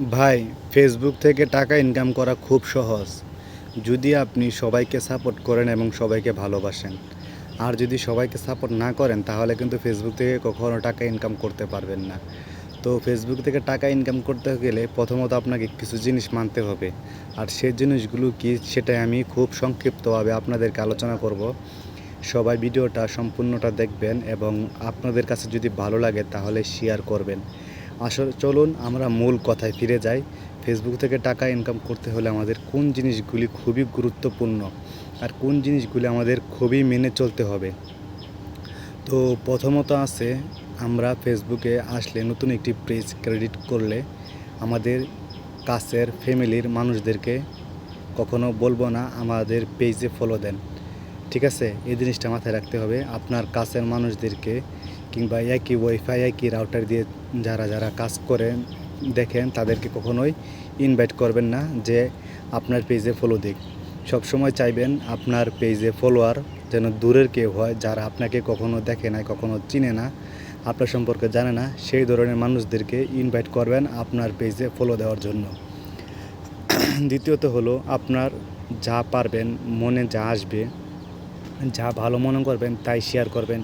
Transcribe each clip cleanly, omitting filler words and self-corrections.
ভাই, ফেসবুক থেকে টাকা ইনকাম করা খুব সহজ যদি আপনি সবাইকে সাপোর্ট করেন এবং সবাইকে ভালোবাসেন। আর যদি সবাইকে সাপোর্ট না করেন তাহলে কিন্তু ফেসবুক থেকে কখনো টাকা ইনকাম করতে পারবেন না। তো ফেসবুক থেকে টাকা ইনকাম করতে গেলে প্রথমত আপনাকে কিছু জিনিস মানতে হবে। আর সেই জিনিসগুলো কি সেটাই আমি খুব সংক্ষিপ্তভাবে আপনাদেরকে আলোচনা করব। সবাই ভিডিওটা সম্পূর্ণটা দেখবেন এবং আপনাদের কাছে যদি ভালো লাগে তাহলে শেয়ার করবেন। আসলে চলুন আমরা মূল কথায় ফিরে যাই। ফেসবুক থেকে টাকা ইনকাম করতে হলে আমাদের কোন জিনিসগুলি খুবই গুরুত্বপূর্ণ আর কোন জিনিসগুলি আমাদের খুবই মেনে চলতে হবে। তো প্রথমত আছে, আমরা ফেসবুকে আসলে নতুন একটি পেজ ক্রেডিট করলে আমাদের কাছের ফ্যামিলির মানুষদেরকে কখনো বলবো না আমাদের পেজে ফলো দেন। ঠিক আছে, এই জিনিসটা মাথায় রাখতে হবে। আপনার কাছের মানুষদেরকে কিংবা একই ওয়াইফাই একই রাউটার দিয়ে যারা যারা কাজ করেন দেখেন তাদেরকে কখনোই ইনভাইট করবেন না যে আপনার পেজে ফলো দিক। সবসময় চাইবেন আপনার পেজে ফলোয়ার যেন দূরের কেউ হয়, যারা আপনাকে কখনো দেখে না, কখনো চিনে না, আপনার সম্পর্কে জানে না, সেই ধরনের মানুষদেরকে ইনভাইট করবেন আপনার পেজে ফলো দেওয়ার জন্য। দ্বিতীয়ত হলো, আপনার যা পারবেন, মনে যা আসবে, যা ভালো মনে করবেন তাই শেয়ার করবেন,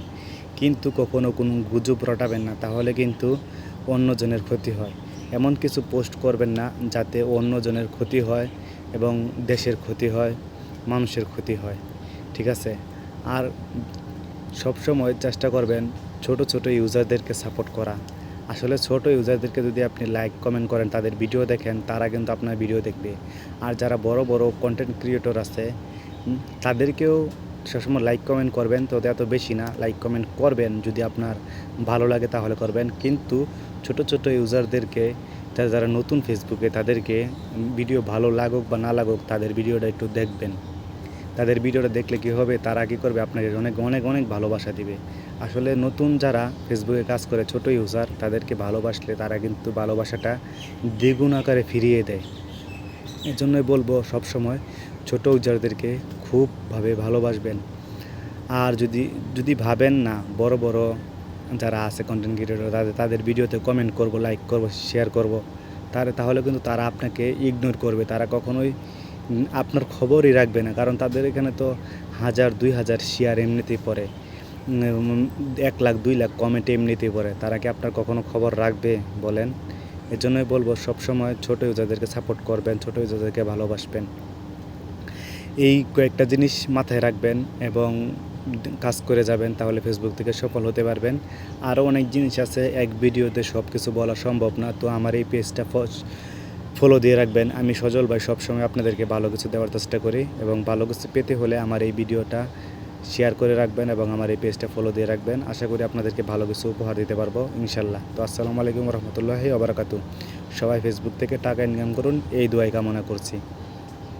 কিন্তু কখনো কোনো গুজব রটাবেন না, তাহলে কিন্তু অন্যজনের ক্ষতি হয়। এমন কিছু পোস্ট করবেন না যাতে অন্যজনের ক্ষতি হয় এবং দেশের ক্ষতি হয়, মানুষের ক্ষতি হয়। ঠিক আছে? আর সবসময় চেষ্টা করবেন ছোট ছোট ইউজারদেরকে সাপোর্ট করা। আসলে ছোট ইউজারদেরকে যদি আপনি লাইক কমেন্ট করেন, তাদের ভিডিও দেখেন, তারা কিন্তু আপনার ভিডিও দেখবে। আর যারা বড় বড় কন্টেন্ট ক্রিয়েটর আছে তাদেরকেও সবসময় লাইক কমেন্ট করবেন, তো এত বেশি না, লাইক কমেন্ট করবেন যদি আপনার ভালো লাগে তাহলে করবেন। কিন্তু ছোট ছোট ইউজারদেরকে, যারা যারা নতুন ফেসবুকে, তাদেরকে ভিডিও ভালো লাগুক বা না লাগুক তাদের ভিডিওটা একটু দেখবেন। তাদের ভিডিওটা দেখলে কী হবে, তারা কী করবে, আপনাকে অনেক অনেক অনেক ভালোবাসা দিবে। আসলে নতুন যারা ফেসবুকে কাজ করে, ছোট ইউজার, তাদেরকে ভালোবাসলে তারা কিন্তু ভালোবাসাটা দ্বিগুণ আকারে ফিরিয়ে দেয়। এজন্যই বলবো সবসময় ছোট ইউজারদেরকে খুবভাবে ভালোবাসবেন। আর যদি যদি ভাবেন না বড় বড় যারা আছে কন্টেন্ট ক্রিয়েটর, তাদের ভিডিওতে কমেন্ট করব, লাইক করব, শেয়ার করব, তাহলে কিন্তু তারা আপনাকে ইগনোর করবে। তারা কখনোই আপনার খবরই রাখবে না, কারণ তাদের এখানে তো 1000-2000 শেয়ার এমনিতেই পড়ে, 1 লাখ 2 লাখ কমেন্ট এমনিতেই পড়ে। তারা কি আপনার কখনো খবর রাখবে বলেন? এজন্যই বলবো সবসময় ছোট ইউজারদেরকে সাপোর্ট করবেন, ছোট ইউজারদেরকে ভালোবাসবেন। এই কয়েকটা জিনিস মাথায় রাখবেন এবং কাজ করে যাবেন, তাহলে ফেসবুক থেকে সফল হতে পারবেন। আরও অনেক জিনিস আছে, এক ভিডিওতে সব কিছু বলা সম্ভব না। তো আমার এই পেজটা ফলো দিয়ে রাখবেন। আমি সজল ভাই সবসময় আপনাদেরকে ভালো কিছু দেওয়ার চেষ্টা করি এবং ভালো কিছু পেতে হলে আমার এই ভিডিওটা শেয়ার করে রাখবেন এবং আমার এই পেজটা ফলো দিয়ে রাখবেন। আশা করি আপনাদেরকে ভালো কিছু উপহার দিতে পারবো ইনশাল্লাহ। তো আসসালামু আলাইকুম রহমতুল্লাহি ওয়া বারাকাতুহু। সবাই ফেসবুক থেকে টাকা ইনকাম করুন, এই দোয়াই কামনা করছি।